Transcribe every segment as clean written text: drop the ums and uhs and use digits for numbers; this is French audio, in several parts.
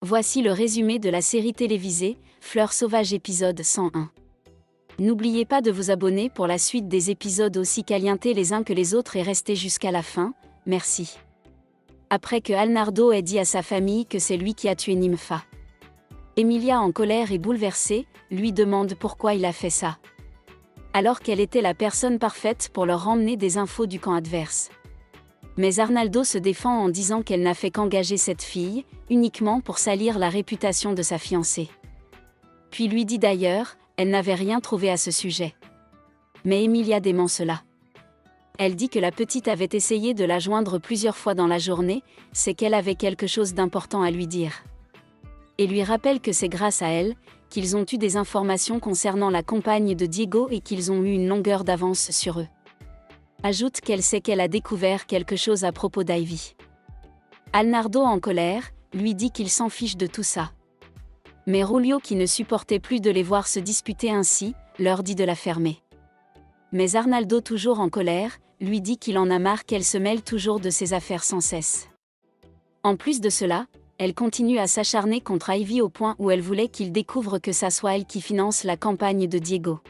Voici le résumé de la série télévisée Fleurs sauvages épisode 101. N'oubliez pas de vous abonner pour la suite des épisodes aussi calientés les uns que les autres et restez jusqu'à la fin, merci. Après que Arnaldo ait dit à sa famille que c'est lui qui a tué Nympha, Emilia, en colère et bouleversée, lui demande pourquoi il a fait ça. Alors qu'elle était la personne parfaite pour leur emmener des infos du camp adverse. Mais Arnaldo se défend en disant qu'elle n'a fait qu'engager cette fille, uniquement pour salir la réputation de sa fiancée. Puis lui dit d'ailleurs, elle n'avait rien trouvé à ce sujet. Mais Emilia dément cela. Elle dit que la petite avait essayé de la joindre plusieurs fois dans la journée, c'est qu'elle avait quelque chose d'important à lui dire. Et lui rappelle que c'est grâce à elle, qu'ils ont eu des informations concernant la compagne de Diego et qu'ils ont eu une longueur d'avance sur eux. Ajoute qu'elle sait qu'elle a découvert quelque chose à propos d'Ivy. Arnaldo, en colère, lui dit qu'il s'en fiche de tout ça. Mais Julio, qui ne supportait plus de les voir se disputer ainsi, leur dit de la fermer. Mais Arnaldo, toujours en colère, lui dit qu'il en a marre qu'elle se mêle toujours de ses affaires sans cesse. En plus de cela, elle continue à s'acharner contre Ivy au point où elle voulait qu'il découvre que ça soit elle qui finance la campagne de Diego.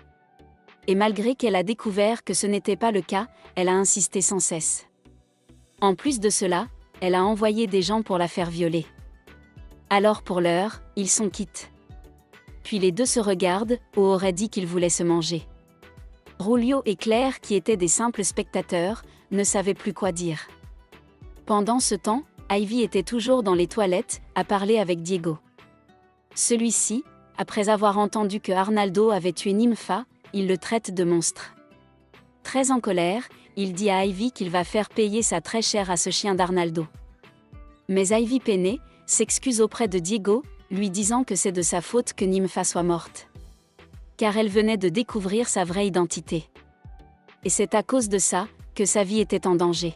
Et malgré qu'elle a découvert que ce n'était pas le cas, elle a insisté sans cesse. En plus de cela, elle a envoyé des gens pour la faire violer. Alors pour l'heure, ils sont quittes. Puis les deux se regardent, ou auraient dit qu'ils voulaient se manger. Julio et Claire, qui étaient des simples spectateurs, ne savaient plus quoi dire. Pendant ce temps, Ivy était toujours dans les toilettes, à parler avec Diego. Celui-ci, après avoir entendu que Arnaldo avait tué Nympha, il le traite de monstre. Très en colère, il dit à Ivy qu'il va faire payer ça très cher à ce chien d'Arnaldo. Mais Ivy, peinée, s'excuse auprès de Diego, lui disant que c'est de sa faute que Nympha soit morte. Car elle venait de découvrir sa vraie identité. Et c'est à cause de ça, que sa vie était en danger.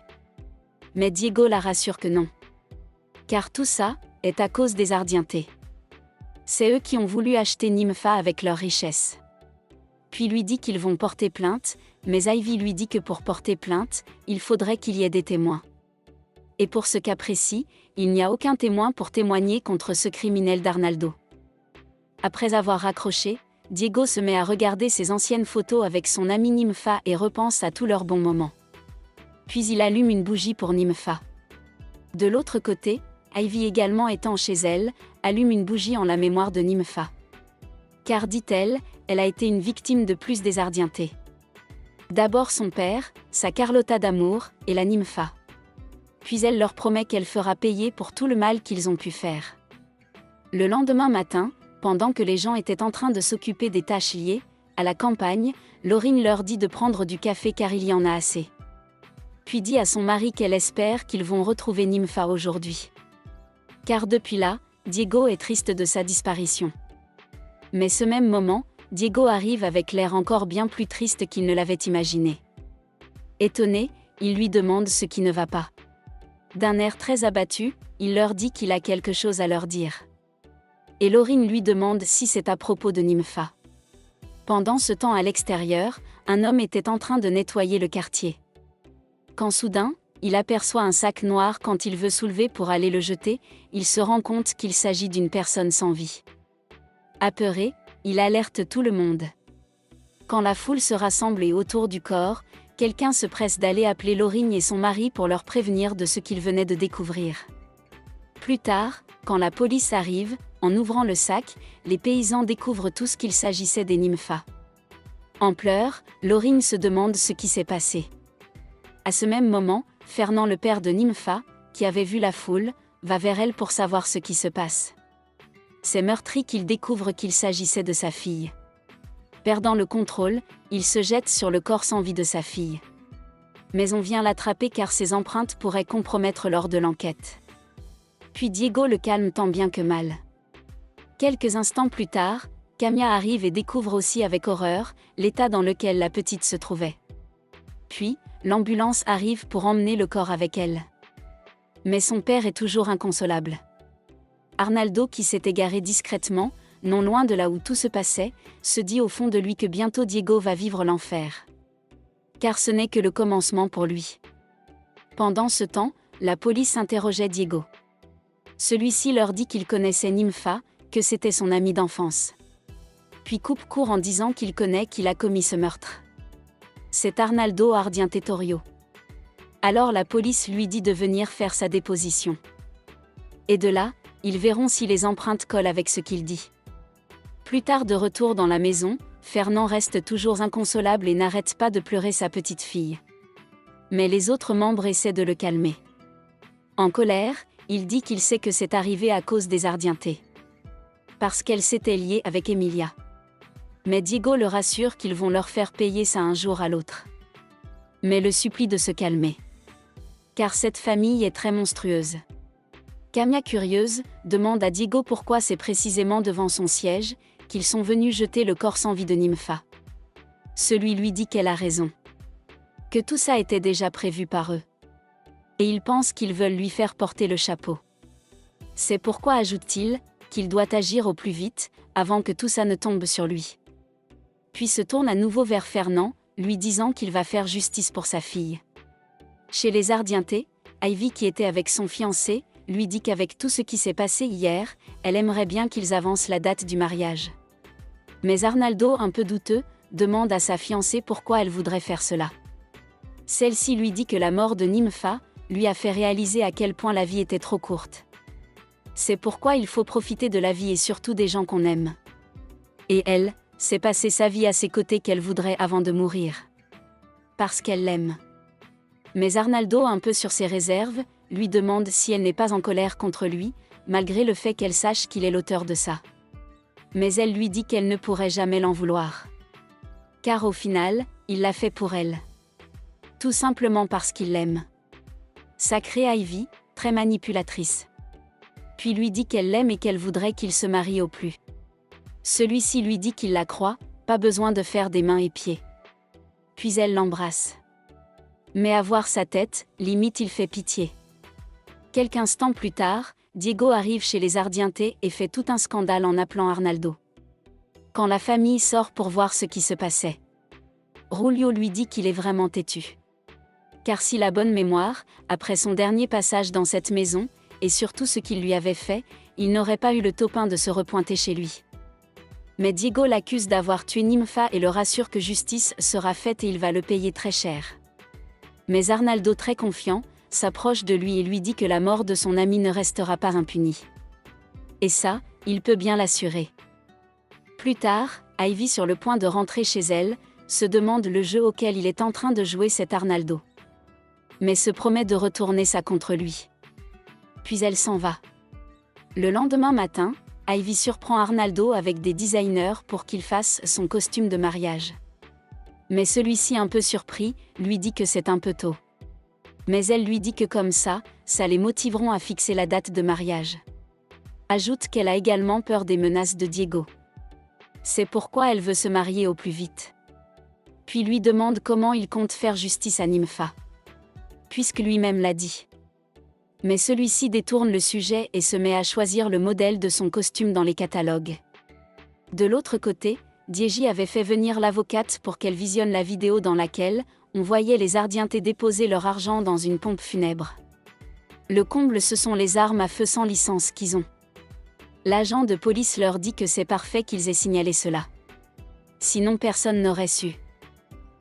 Mais Diego la rassure que non. Car tout ça, est à cause des Ardientés. C'est eux qui ont voulu acheter Nympha avec leurs richesses. Puis lui dit qu'ils vont porter plainte, mais Ivy lui dit que pour porter plainte, il faudrait qu'il y ait des témoins. Et pour ce cas précis, il n'y a aucun témoin pour témoigner contre ce criminel d'Arnaldo. Après avoir raccroché, Diego se met à regarder ses anciennes photos avec son amie Nympha et repense à tous leurs bons moments. Puis il allume une bougie pour Nympha. De l'autre côté, Ivy, également étant chez elle, allume une bougie en la mémoire de Nympha. Car, dit-elle, elle a été une victime de plus des Ardientés. D'abord son père, sa Carlotta d'amour, et la Nympha. Puis elle leur promet qu'elle fera payer pour tout le mal qu'ils ont pu faire. Le lendemain matin, pendant que les gens étaient en train de s'occuper des tâches liées à la campagne, Laurine leur dit de prendre du café car il y en a assez. Puis dit à son mari qu'elle espère qu'ils vont retrouver Nympha aujourd'hui. Car depuis là, Diego est triste de sa disparition. Mais ce même moment, Diego arrive avec l'air encore bien plus triste qu'il ne l'avait imaginé. Étonné, il lui demande ce qui ne va pas. D'un air très abattu, il leur dit qu'il a quelque chose à leur dire. Et Laurine lui demande si c'est à propos de Nympha. Pendant ce temps à l'extérieur, un homme était en train de nettoyer le quartier. Quand soudain, il aperçoit un sac noir. Quand il veut soulever pour aller le jeter, il se rend compte qu'il s'agit d'une personne sans vie. Apeuré, il alerte tout le monde. Quand la foule se rassemble et autour du corps, quelqu'un se presse d'aller appeler Laurine et son mari pour leur prévenir de ce qu'il venait de découvrir. Plus tard, quand la police arrive, en ouvrant le sac, les paysans découvrent tous qu'il s'agissait des Nympha. En pleurs, Laurine se demande ce qui s'est passé. À ce même moment, Fernand, le père de Nympha, qui avait vu la foule, va vers elle pour savoir ce qui se passe. C'est meurtri qu'il découvre qu'il s'agissait de sa fille. Perdant le contrôle, il se jette sur le corps sans vie de sa fille. Mais on vient l'attraper car ses empreintes pourraient compromettre lors de l'enquête. Puis Diego le calme tant bien que mal. Quelques instants plus tard, Camilla arrive et découvre aussi avec horreur l'état dans lequel la petite se trouvait. Puis, l'ambulance arrive pour emmener le corps avec elle. Mais son père est toujours inconsolable. Arnaldo, qui s'est égaré discrètement, non loin de là où tout se passait, se dit au fond de lui que bientôt Diego va vivre l'enfer. Car ce n'est que le commencement pour lui. Pendant ce temps, la police interrogeait Diego. Celui-ci leur dit qu'il connaissait Nympha, que c'était son ami d'enfance. Puis coupe court en disant qu'il connaît qui a commis ce meurtre. C'est Arnaldo Ardiente-Torrio. Alors la police lui dit de venir faire sa déposition. Et de là, ils verront si les empreintes collent avec ce qu'il dit. Plus tard de retour dans la maison, Fernand reste toujours inconsolable et n'arrête pas de pleurer sa petite fille. Mais les autres membres essaient de le calmer. En colère, il dit qu'il sait que c'est arrivé à cause des Ardiente. Parce qu'elle s'était liée avec Emilia. Mais Diego le rassure qu'ils vont leur faire payer ça un jour à l'autre. Mais le supplie de se calmer. Car cette famille est très monstrueuse. Camia, curieuse, demande à Diego pourquoi c'est précisément devant son siège qu'ils sont venus jeter le corps sans vie de Nympha. Celui lui dit qu'elle a raison. Que tout ça était déjà prévu par eux. Et il pense qu'ils veulent lui faire porter le chapeau. C'est pourquoi, ajoute-t-il, qu'il doit agir au plus vite, avant que tout ça ne tombe sur lui. Puis se tourne à nouveau vers Fernand, lui disant qu'il va faire justice pour sa fille. Chez les Ardiente, Ivy, qui était avec son fiancé, lui dit qu'avec tout ce qui s'est passé hier, elle aimerait bien qu'ils avancent la date du mariage. Mais Arnaldo, un peu douteux, demande à sa fiancée pourquoi elle voudrait faire cela. Celle-ci lui dit que la mort de Nympha lui a fait réaliser à quel point la vie était trop courte. C'est pourquoi il faut profiter de la vie et surtout des gens qu'on aime. Et elle, c'est passer sa vie à ses côtés qu'elle voudrait avant de mourir. Parce qu'elle l'aime. Mais Arnaldo, un peu sur ses réserves, lui demande si elle n'est pas en colère contre lui, malgré le fait qu'elle sache qu'il est l'auteur de ça. Mais elle lui dit qu'elle ne pourrait jamais l'en vouloir. Car au final, il l'a fait pour elle. Tout simplement parce qu'il l'aime. Sacrée Ivy, très manipulatrice. Puis lui dit qu'elle l'aime et qu'elle voudrait qu'il se marie au plus. Celui-ci lui dit qu'il la croit, pas besoin de faire des mains et pieds. Puis elle l'embrasse. Mais à voir sa tête, limite il fait pitié. Quelques instants plus tard, Diego arrive chez les Ardiente et fait tout un scandale en appelant Arnaldo. Quand la famille sort pour voir ce qui se passait, Julio lui dit qu'il est vraiment têtu. Car s'il a bonne mémoire, après son dernier passage dans cette maison, et surtout ce qu'il lui avait fait, il n'aurait pas eu le topin de se repointer chez lui. Mais Diego l'accuse d'avoir tué Nympha et le rassure que justice sera faite et il va le payer très cher. Mais Arnaldo, très confiant, s'approche de lui et lui dit que la mort de son ami ne restera pas impunie. Et ça, il peut bien l'assurer. Plus tard, Ivy, sur le point de rentrer chez elle, se demande le jeu auquel il est en train de jouer cet Arnaldo. Mais se promet de retourner ça contre lui. Puis elle s'en va. Le lendemain matin, Ivy surprend Arnaldo avec des designers pour qu'il fasse son costume de mariage. Mais celui-ci, un peu surpris, lui dit que c'est un peu tôt. Mais elle lui dit que comme ça les motiveront à fixer la date de mariage. Ajoute qu'elle a également peur des menaces de Diego. C'est pourquoi elle veut se marier au plus vite. Puis lui demande comment il compte faire justice à Nympha. Puisque lui-même l'a dit. Mais celui-ci détourne le sujet et se met à choisir le modèle de son costume dans les catalogues. De l'autre côté, Diego avait fait venir l'avocate pour qu'elle visionne la vidéo dans laquelle on voyait les Ardiente déposer leur argent dans une pompe funèbre. Le comble, ce sont les armes à feu sans licence qu'ils ont. L'agent de police leur dit que c'est parfait qu'ils aient signalé cela. Sinon personne n'aurait su.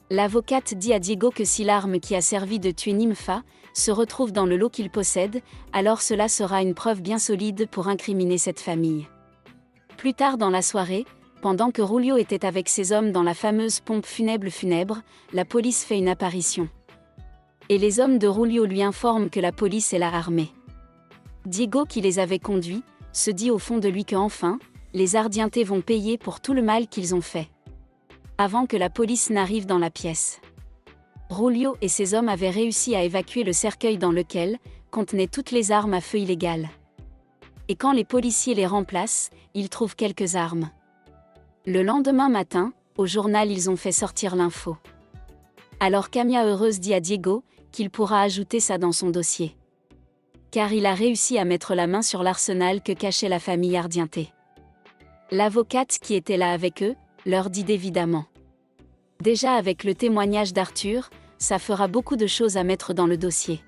L'avocate dit à Diego que si l'arme qui a servi de tuer Nympha se retrouve dans le lot qu'il possède, alors cela sera une preuve bien solide pour incriminer cette famille. Plus tard dans la soirée, pendant que Julio était avec ses hommes dans la fameuse pompe funèbre, la police fait une apparition. Et les hommes de Julio lui informent que la police est là armée. Diego, qui les avait conduits, se dit au fond de lui que enfin, les Ardiente vont payer pour tout le mal qu'ils ont fait. Avant que la police n'arrive dans la pièce. Julio et ses hommes avaient réussi à évacuer le cercueil dans lequel contenaient toutes les armes à feu illégales. Et quand les policiers les remplacent, ils trouvent quelques armes. Le lendemain matin, au journal, ils ont fait sortir l'info. Alors Camia, heureuse, dit à Diego qu'il pourra ajouter ça dans son dossier. Car il a réussi à mettre la main sur l'arsenal que cachait la famille Ardiente. L'avocate qui était là avec eux leur dit évidemment. Déjà avec le témoignage d'Arthur, ça fera beaucoup de choses à mettre dans le dossier.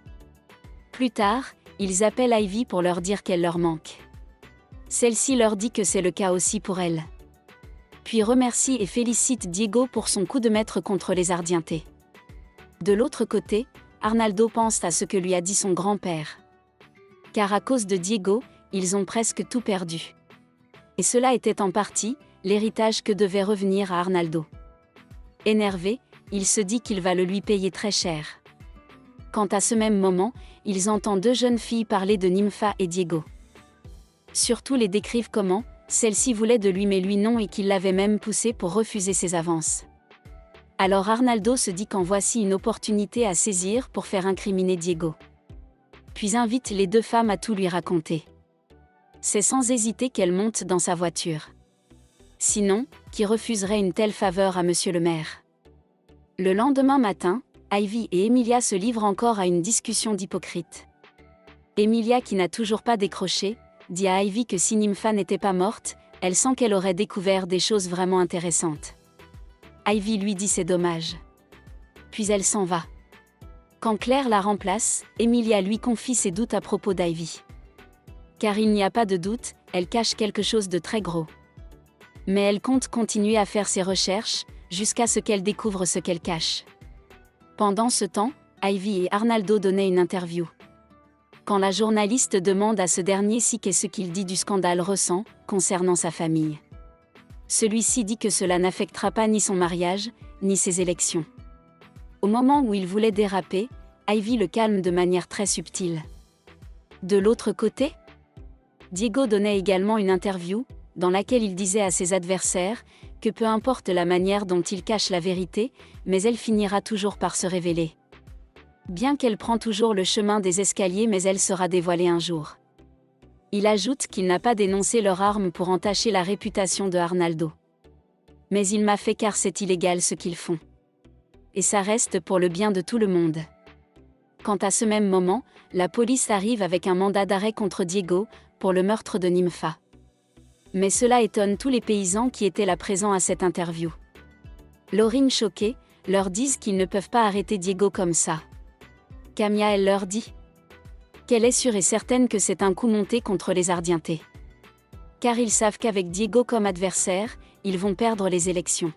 Plus tard, ils appellent Ivy pour leur dire qu'elle leur manque. Celle-ci leur dit que c'est le cas aussi pour elle. Puis remercie et félicite Diego pour son coup de maître contre les Ardientés. De l'autre côté, Arnaldo pense à ce que lui a dit son grand-père. Car à cause de Diego, ils ont presque tout perdu. Et cela était en partie l'héritage que devait revenir à Arnaldo. Énervé, il se dit qu'il va le lui payer très cher. Quant à ce même moment, ils entendent deux jeunes filles parler de Nympha et Diego. Surtout les décrivent comment celle-ci voulait de lui mais lui non et qu'il l'avait même poussé pour refuser ses avances. Alors Arnaldo se dit qu'en voici une opportunité à saisir pour faire incriminer Diego. Puis invite les deux femmes à tout lui raconter. C'est sans hésiter qu'elle monte dans sa voiture. Sinon, qui refuserait une telle faveur à monsieur le maire? Le lendemain matin, Ivy et Emilia se livrent encore à une discussion d'hypocrite. Emilia, qui n'a toujours pas décroché, dit à Ivy que si Nympha n'était pas morte, elle sent qu'elle aurait découvert des choses vraiment intéressantes. Ivy lui dit c'est dommage. Puis elle s'en va. Quand Claire la remplace, Emilia lui confie ses doutes à propos d'Ivy. Car il n'y a pas de doute, elle cache quelque chose de très gros. Mais elle compte continuer à faire ses recherches, jusqu'à ce qu'elle découvre ce qu'elle cache. Pendant ce temps, Ivy et Arnaldo donnaient une interview. Quand la journaliste demande à ce dernier si qu'est ce qu'il dit du scandale récent concernant sa famille. Celui-ci dit que cela n'affectera pas ni son mariage, ni ses élections. Au moment où il voulait déraper, Ivy le calme de manière très subtile. De l'autre côté, Diego donnait également une interview, dans laquelle il disait à ses adversaires que peu importe la manière dont il cache la vérité, mais elle finira toujours par se révéler. Bien qu'elle prend toujours le chemin des escaliers, mais elle sera dévoilée un jour. Il ajoute qu'il n'a pas dénoncé leur arme pour entacher la réputation de Arnaldo. Mais il m'a fait car c'est illégal ce qu'ils font. Et ça reste pour le bien de tout le monde. Quant à ce même moment, la police arrive avec un mandat d'arrêt contre Diego, pour le meurtre de Nympha. Mais cela étonne tous les paysans qui étaient là présents à cette interview. Laurine, choquée, leur disent qu'ils ne peuvent pas arrêter Diego comme ça. Camilla, elle leur dit qu'elle est sûre et certaine que c'est un coup monté contre les Ardientés. Car ils savent qu'avec Diego comme adversaire, ils vont perdre les élections.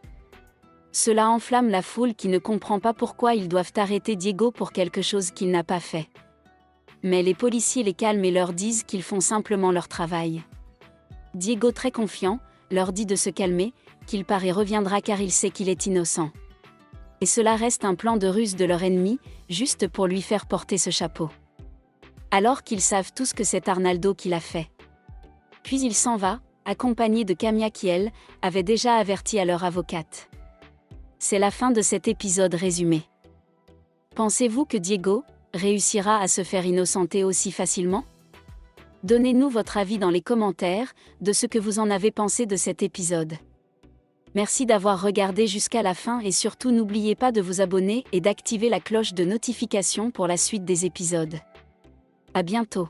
Cela enflamme la foule qui ne comprend pas pourquoi ils doivent arrêter Diego pour quelque chose qu'il n'a pas fait. Mais les policiers les calment et leur disent qu'ils font simplement leur travail. Diego, très confiant, leur dit de se calmer, qu'il part et reviendra car il sait qu'il est innocent. Et cela reste un plan de ruse de leur ennemi, juste pour lui faire porter ce chapeau. Alors qu'ils savent tous que c'est Arnaldo qui l'a fait. Puis il s'en va, accompagné de Camilla qui, elle, avait déjà averti à leur avocate. C'est la fin de cet épisode résumé. Pensez-vous que Diego réussira à se faire innocenter aussi facilement? Donnez-nous votre avis dans les commentaires, de ce que vous en avez pensé de cet épisode. Merci d'avoir regardé jusqu'à la fin et surtout n'oubliez pas de vous abonner et d'activer la cloche de notification pour la suite des épisodes. À bientôt.